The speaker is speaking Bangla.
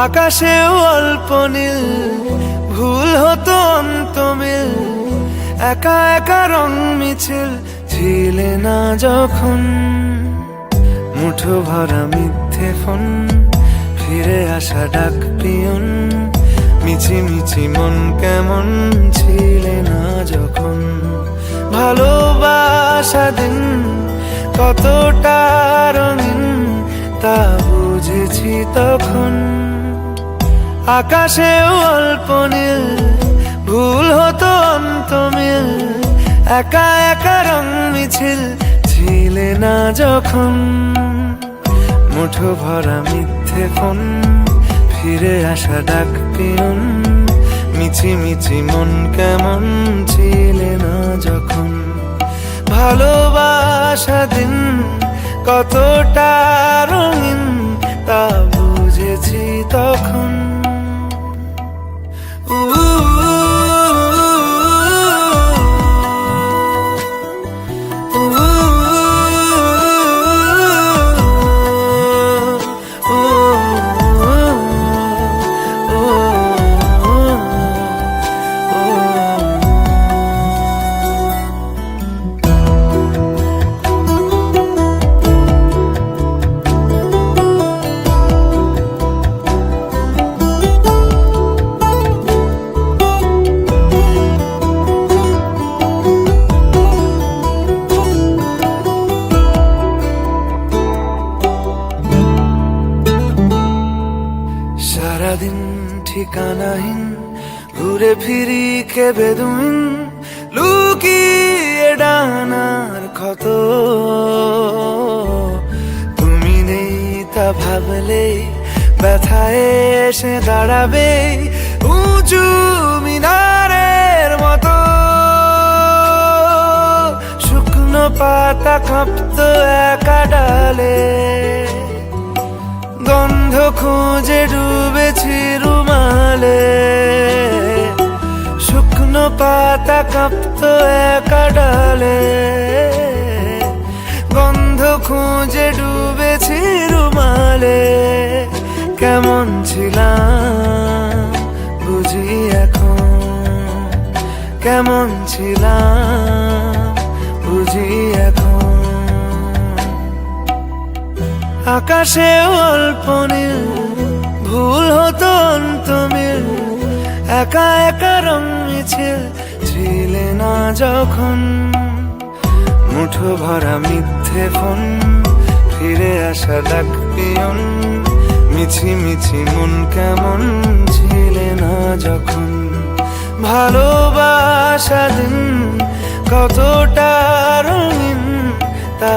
আকাশেও অল্প নীল, ভুল হতো অন্তমিল, একা একা রং মিছিল ছিলে না যখন। মুঠো ভরা মিথ্যে ফোন, ফিরে আসা ডাক পিয়ন, মিছি মিছি মন কেমন ছিলে না যখন। ভালোবাসা দিন কতটা রঙিন তা বুঝেছি তখন। আকাশেও অল্প নীল, ভুল হতো অন্তমিল, একা একা রং মিছিল ছিলে না যখন। মুঠো ভরা মিথ্যে ফোন, ফিরে আসা ডাক পিয়ন, মিছি মিছি মন কেমন ছিলে না যখন। ভালোবাসা দিন কতটা রঙিন তা বুঝেছি তখন। সারাদিন ঠিকানাহীন ঘুরে ফিরি কে বেদুইন, লুকিয়ে ডানার ক্ষত। তুমি নেই তা ভাবলে ব্যথায় এসে দাঁড়াবে উঁচু মিনারের মতো। শুকনো পাতা কাঁপতো একা ডালে, গন্ধ খুঁজে ডুবেছি রুমালে। শুকনো পাতা কাঁপতো একা ডালে, গন্ধ খুঁজে ডুবেছি রুমালে। কেমন ছিলাম বুঝি এখন, কেমন ছিলাম বুঝি এখন। আকাশে অল্প নীল, ভুল হতো অন্তমিল, একা একা রং মিছিল ছিলে না যখন। মুঠো ভরা মিথ্যে ফোন, ফিরে আসা ডাক পিয়ন, মিছি মিছি মন কেমন ছিলে না যখন। ভালোবাসা দিন কতটা রঙিন তা